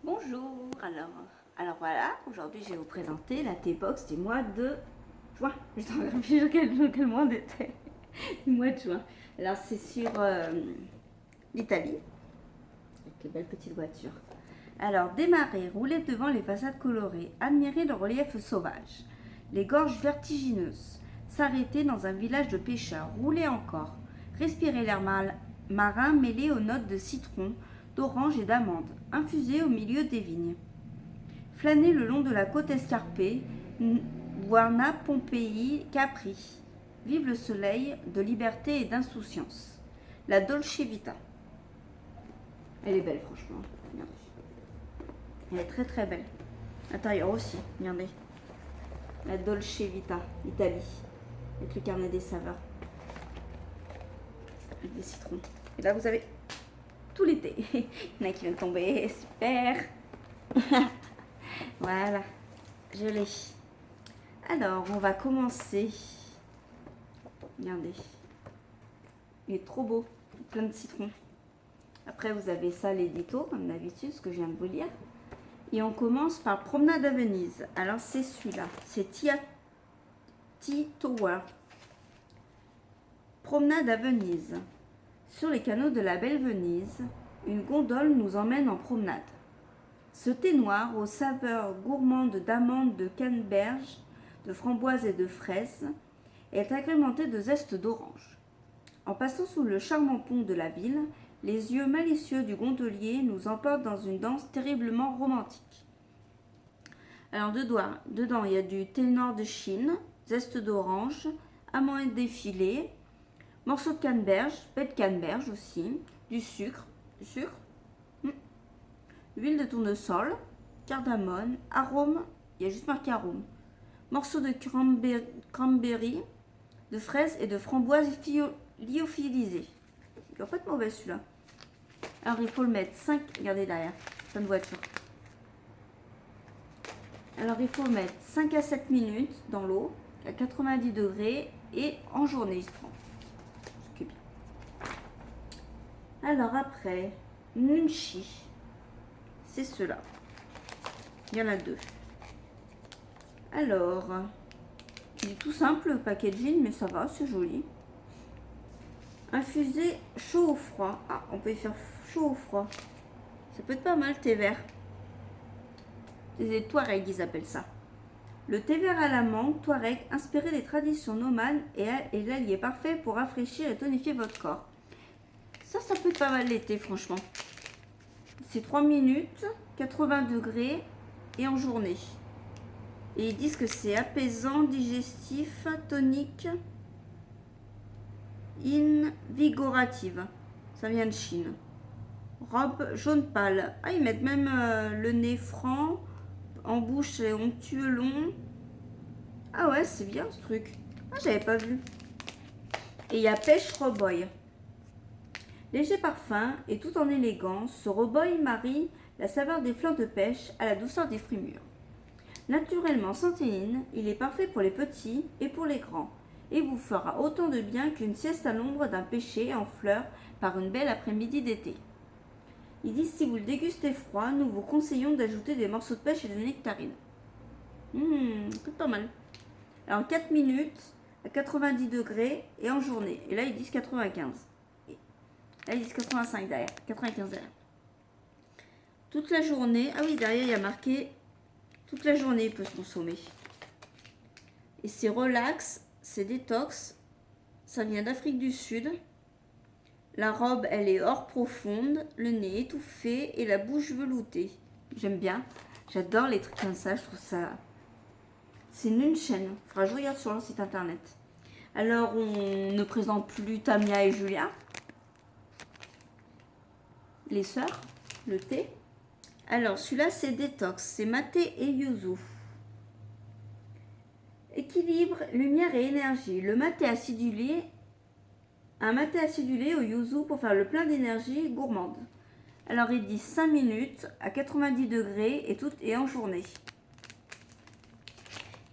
Bonjour, alors voilà, aujourd'hui je vais vous présenter la T-Box du mois de juin. Je dois réfléchir quel mois on était. Du mois de juin. Alors c'est sur l'Italie, avec les belles petites voitures. Alors démarrer, rouler devant les façades colorées, admirer le relief sauvage, les gorges vertigineuses, s'arrêter dans un village de pêcheurs, rouler encore, respirer l'air marin mêlé aux notes de citron, d'orange et d'amande, infusé au milieu des vignes. Flâner le long de la côte escarpée, voir Naples, Pompéi, Capri. Vive le soleil de liberté et d'insouciance. La Dolce Vita. Elle est belle, franchement. Regardez. Elle est très très belle. L'intérieur aussi, regardez. La Dolce Vita, Italie. Avec le carnet des saveurs. Avec des citrons. Et là, vous avez tout l'été. Il y en a qui viennent tomber. Super. Voilà. Je l'ai. Alors, on va commencer. Regardez. Il est trop beau. Plein de citrons. Après, vous avez ça, l'édito, comme d'habitude, ce que je viens de vous lire. Et on commence par Promenade à Venise. Alors, c'est celui-là. C'est T-Tower. Promenade à Venise. Sur les canaux de la belle Venise, une gondole nous emmène en promenade. Ce thé noir aux saveurs gourmandes d'amandes, de canneberge, de framboises et de fraises est agrémenté de zeste d'orange. En passant sous le charmant pont de la ville, les yeux malicieux du gondolier nous emportent dans une danse terriblement romantique. Alors dedans, il y a du thé noir de Chine, zeste d'orange, amandes défilées, morceaux de canneberge, baie de canneberge aussi, du sucre, huile de tournesol, cardamome, arôme, il y a juste marqué arôme, morceaux de cranberry, de fraises et de framboises lyophilisées. Il n'y a pas de mauvais celui-là. Alors il faut le mettre 5, regardez derrière, plein de voitures. Alors il faut le mettre 5 à 7 minutes dans l'eau, à 90 degrés et en journée il se prend. C'est bien. Alors après, Nunchi, c'est ceux-là. Il y en a 2. Alors, il est tout simple le packaging, mais ça va, c'est joli. Infusé chaud ou froid. Ah, on peut y faire chaud ou froid. Ça peut être pas mal, thé vert. Les Touaregs, ils appellent ça. Le thé vert à la mangue, Touareg, inspiré des traditions nomades et l'allié parfait pour rafraîchir et tonifier votre corps. Ça peut être pas mal l'été, franchement. C'est 3 minutes, 80 degrés et en journée. Et ils disent que c'est apaisant, digestif, tonique, invigorative. Ça vient de Chine. Robe jaune pâle. Ah, ils mettent même le nez franc, en bouche c'est onctueux long. Ah ouais, c'est bien ce truc. Ah, j'avais pas vu. Et il y a pêche roboy. Léger parfum et tout en élégance, ce roboy marie la saveur des fleurs de pêche à la douceur des fruits mûrs. Naturellement sans théine, il est parfait pour les petits et pour les grands, et vous fera autant de bien qu'une sieste à l'ombre d'un pêcher en fleurs par une belle après-midi d'été. Ils disent si vous le dégustez froid, nous vous conseillons d'ajouter des morceaux de pêche et de nectarine. C'est pas mal. Alors 4 minutes à 90 degrés et en journée. Et là ils disent 95. Et là ils disent 85 derrière. 95 derrière. Toute la journée. Ah oui, derrière il y a marqué toute la journée il peut se consommer. Et c'est relax, c'est détox. Ça vient d'Afrique du Sud. La robe, elle est or profonde, le nez étouffé et la bouche veloutée. J'aime bien. J'adore les trucs comme ça, je trouve ça... C'est une chaîne. Faudra que je regarde sur leur site internet. Alors, on ne présente plus Tamia et Julia. Les sœurs, le thé. Alors, celui-là, c'est détox. C'est maté et yuzu. Équilibre, lumière et énergie. Le maté acidulé. Un maté acidulé au yuzu pour faire le plein d'énergie gourmande. Alors, il dit 5 minutes à 90 degrés et en journée.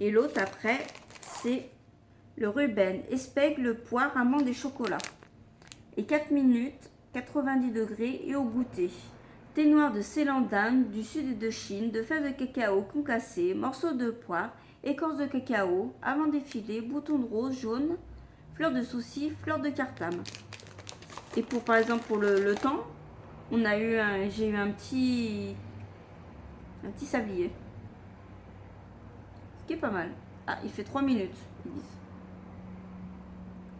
Et l'autre, après, c'est le Ruben, espègle, poire, amande et chocolat. Et 4 minutes, 90 degrés et au goûter. thé noir de Ceylan d'Inde, du sud de Chine, de fèves de cacao concassées, morceaux de poire, écorce de cacao, amandes effilées, boutons de rose jaune, fleurs de souci, fleurs de cartame. Et pour par exemple pour le temps, j'ai eu un petit sablier. Ce qui est pas mal. Ah, il fait 3 minutes, ils disent.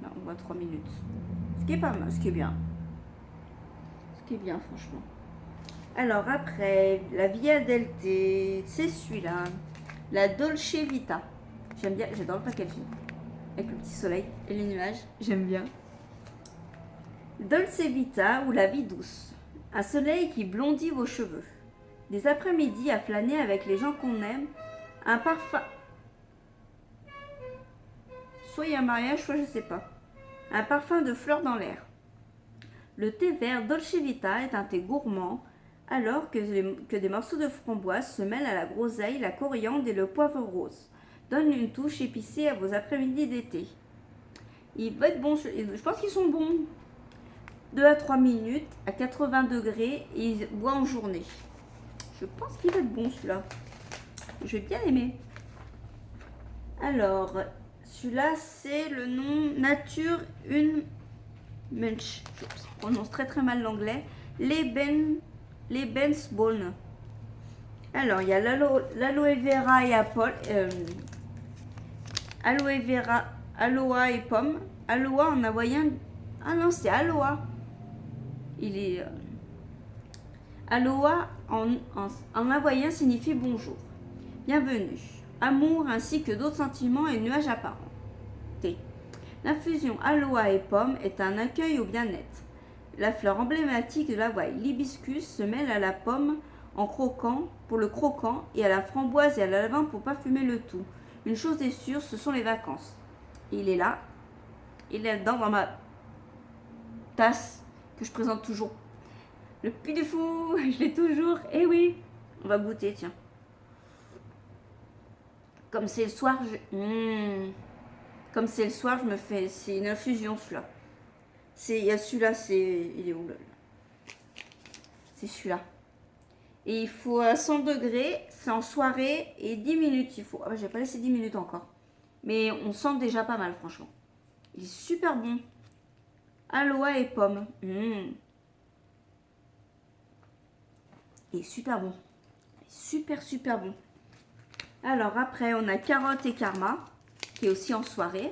Là, on voit 3 minutes. Ce qui est pas mal, ce qui est bien. Ce qui est bien, franchement. Alors après, la Via del Té, c'est celui-là. La Dolce Vita. J'aime bien, j'adore le packaging. Avec le petit soleil et les nuages, j'aime bien. Dolce Vita ou la vie douce. Un soleil qui blondit vos cheveux. Des après-midi à flâner avec les gens qu'on aime. Un parfum. Soit il y a un mariage, soit je sais pas. Un parfum de fleurs dans l'air. Le thé vert Dolce Vita est un thé gourmand, alors que des morceaux de framboise se mêlent à la groseille, la coriandre et le poivre rose. Donne une touche épicée à vos après-midi d'été. Il va être bon, je pense qu'ils sont bons. 2 à 3 minutes à 80 degrés et il boit en journée. Je pense qu'il va être bon celui-là. Je vais bien aimer. Alors, celui-là c'est le nom Nature une Mensch. Je prononce très très mal l'anglais. Lebensbonne. Alors, il y a l'aloe vera et aloe et pomme. Aloha en hawaïen. Ah non, c'est aloha. Il est. Aloha en hawaïen signifie bonjour. Bienvenue. Amour ainsi que d'autres sentiments et nuages apparents. T. L'infusion aloha et pomme est un accueil au bien-être. La fleur emblématique de l'Hawaï, l'hibiscus, se mêle à la pomme en croquant pour le croquant et à la framboise et à la lavande pour parfumer le tout. Une chose est sûre, ce sont les vacances. Il est là. Il est dedans dans ma tasse que je présente toujours. Le Puy du Fou, je l'ai toujours. Eh oui, on va goûter, tiens. Comme c'est le soir, comme c'est le soir, je me fais. C'est une infusion celui-là. Il y a celui-là, il est où là? C'est celui-là. Et il faut à 100 degrés, c'est en soirée et 10 minutes il faut. Ah bah j'ai pas laissé 10 minutes encore. Mais on sent déjà pas mal franchement. Il est super bon. Aloha et pomme. Il est super bon. Il est super bon. Alors après on a carotte et karma qui est aussi en soirée.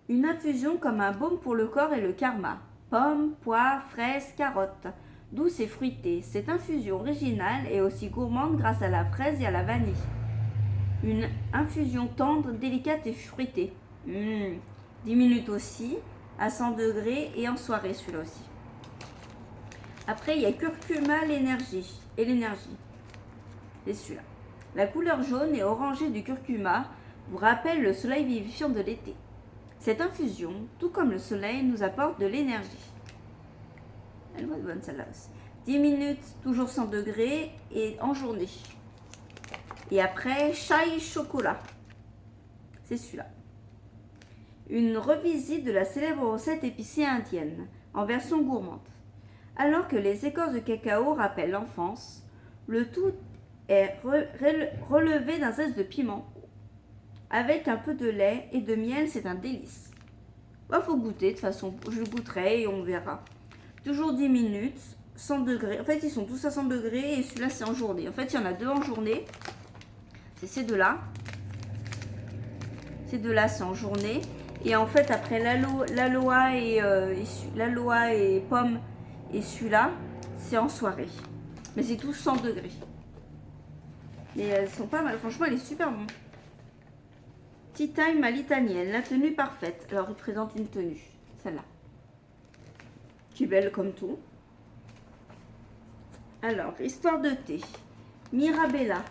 Une infusion comme un baume pour le corps et le karma. Pommes, poires, fraises, carottes. Douce et fruitée, cette infusion originale est aussi gourmande grâce à la fraise et à la vanille. Une infusion tendre, délicate et fruitée. 10 minutes aussi, à 100 degrés et en soirée celui-là aussi. Après il y a curcuma l'énergie. C'est celui-là. La couleur jaune et orangée du curcuma vous rappelle le soleil vivifiant de l'été. Cette infusion, tout comme le soleil, nous apporte de l'énergie. Elle va être bonne celle-là aussi. 10 minutes, toujours 100 degrés et en journée. Et après, chai chocolat. C'est celui-là. Une revisite de la célèbre recette épicée indienne, en version gourmande. Alors que les écorces de cacao rappellent l'enfance, le tout est relevé d'un zeste de piment. Avec un peu de lait et de miel, c'est un délice. Bah, faut goûter, de toute façon, je le goûterai et on verra. Toujours 10 minutes, 100 degrés. En fait, ils sont tous à 100 degrés et celui-là, c'est en journée. En fait, il y en a deux en journée. C'est ces deux-là. Ces deux-là, c'est en journée. Et en fait, après l'aloha et pomme et celui-là, c'est en soirée. Mais c'est tous 100 degrés. Mais elles sont pas mal. Franchement, elle est super bon. Tea time à l'italienne, la tenue parfaite. Alors, il présente une tenue, celle-là. Qui est belle comme tout. Alors, histoire de thé. Mirabella.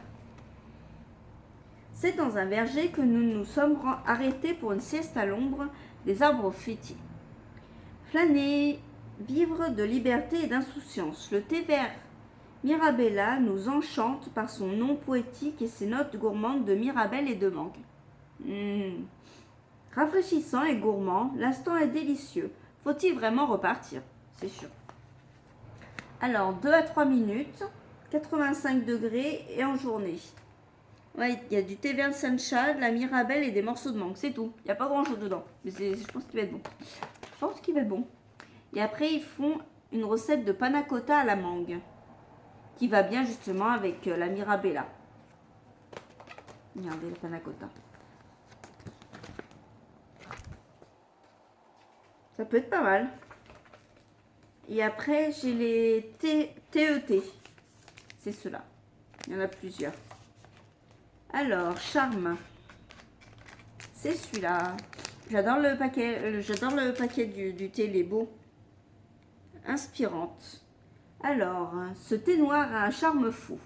C'est dans un verger que nous nous sommes arrêtés pour une sieste à l'ombre des arbres fruitiers. Flâner, vivre de liberté et d'insouciance. Le thé vert Mirabella nous enchante par son nom poétique et ses notes gourmandes de mirabelle et de mangue. Rafraîchissant et gourmand, l'instant est délicieux. Faut-il vraiment repartir? C'est sûr. Alors, 2 à 3 minutes, 85 degrés et en journée. Ouais, il y a du thé vert sencha, de la mirabelle et des morceaux de mangue, c'est tout. Il n'y a pas grand chose dedans, mais je pense qu'il va être bon. Je pense qu'il va être bon. Et après, ils font une recette de panna cotta à la mangue, qui va bien justement avec la mirabella. Regardez le panna cotta. Ça peut être pas mal. Et après, j'ai les TET. C'est ceux-là. Il y en a plusieurs. Alors, Charme. C'est celui-là. J'adore le paquet du thé, il est beau. Inspirante. Alors, ce thé noir a un charme fou.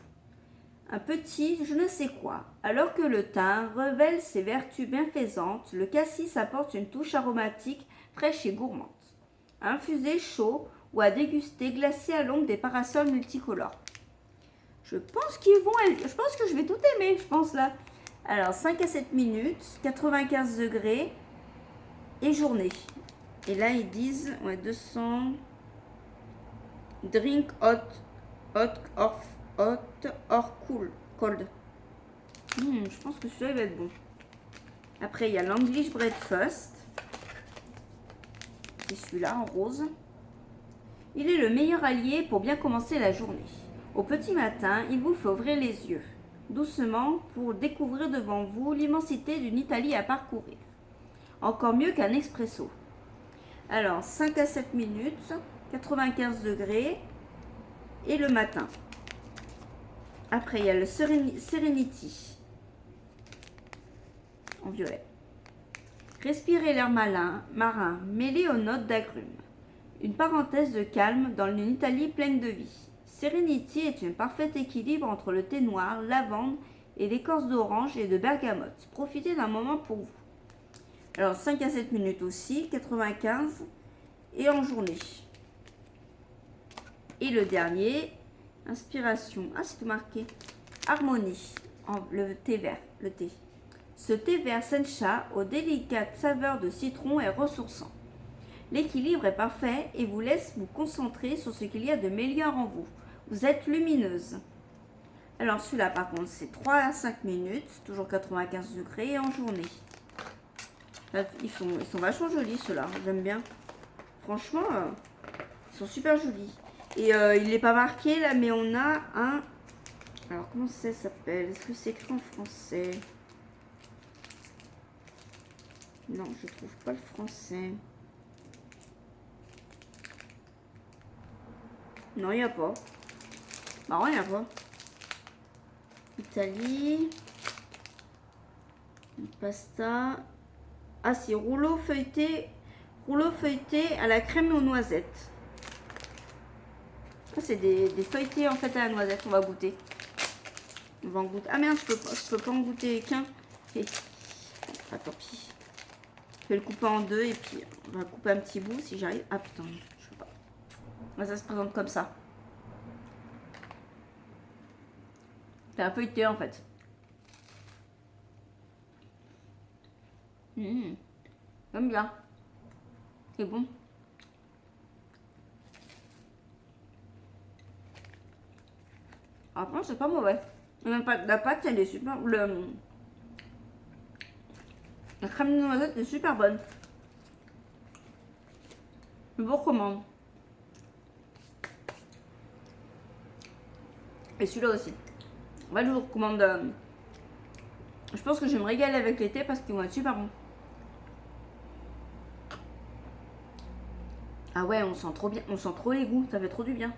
Un petit je ne sais quoi. Alors que le thym révèle ses vertus bienfaisantes, le cassis apporte une touche aromatique fraîche et gourmande. À infuser chaud ou à déguster glacé à l'ombre des parasols multicolores. Je pense que je vais tout aimer, je pense là. Alors 5 à 7 minutes, 95 degrés et journée. Et là ils disent 200 drink hot or cold. Je pense que celui-là va être bon. Après il y a l'English breakfast. C'est celui-là en rose. Il est le meilleur allié pour bien commencer la journée. Au petit matin, il vous fait ouvrir les yeux, doucement, pour découvrir devant vous l'immensité d'une Italie à parcourir. Encore mieux qu'un expresso. Alors, 5 à 7 minutes, 95 degrés, et le matin. Après, il y a le Serenity, en violet. Respirez l'air marin, mêlé aux notes d'agrumes. Une parenthèse de calme dans une Italie pleine de vie. Serenity est un parfait équilibre entre le thé noir, lavande et l'écorce d'orange et de bergamote. Profitez d'un moment pour vous. Alors 5 à 7 minutes aussi, 95 et en journée. Et le dernier, inspiration, c'est tout marqué, harmonie, le thé vert, le thé. Ce thé vert sencha aux délicates saveurs de citron est ressourçant. L'équilibre est parfait et vous laisse vous concentrer sur ce qu'il y a de meilleur en vous. Vous êtes lumineuse. Alors celui-là par contre c'est 3 à 5 minutes, toujours 95 degrés et en journée. Ils sont vachement jolis ceux-là, j'aime bien. Franchement, ils sont super jolis. Et il n'est pas marqué là, mais on a un... Alors comment ça s'appelle? Est-ce que c'est écrit en français? Non, je trouve pas le français. Non, il n'y a pas. Marrant, il n'y a pas. Italie. Pasta. Ah, c'est rouleau feuilleté à la crème aux noisettes. Ah, c'est des feuilletés en fait à la noisette. On va goûter. On va en goûter. Ah merde, je peux pas en goûter qu'un. Ah, tant pis. Je vais le couper en deux et puis on va couper un petit bout si j'arrive. Ah putain, je peux pas. Ça se présente comme ça. C'est un feuilleté en fait. J'aime bien. C'est bon. Après, c'est pas mauvais. Même pas, la pâte, elle est super. La crème de noisette est super bonne. Je vous recommande. Et celui-là aussi. En fait, je vous recommande. Je pense que je vais me régaler avec l'été parce qu'ils vont être super bons. Ah ouais, on sent trop bien. On sent trop les goûts. Ça fait trop du bien.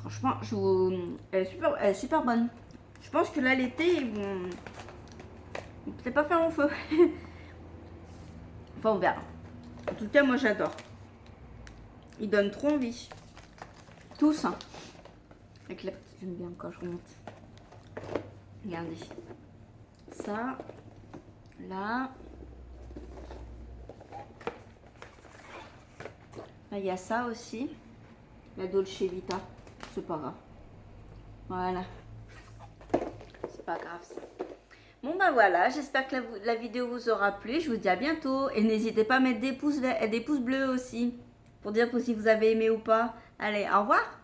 Franchement, elle est super bonne. Je pense que là, l'été, ils vont peut-être pas faire mon feu. Enfin, on verra. En tout cas, moi, j'adore. Ils donnent trop envie. Tous, hein. Avec la petite, j'aime bien quand je remonte. Regardez. Ça. Là. Là, il y a ça aussi. La Dolce Vita. C'est pas grave. Voilà. C'est pas grave ça. Bon bah voilà, j'espère que la vidéo vous aura plu. Je vous dis à bientôt. Et n'hésitez pas à mettre des pouces bleus aussi. pour dire si vous avez aimé ou pas. Allez, au revoir.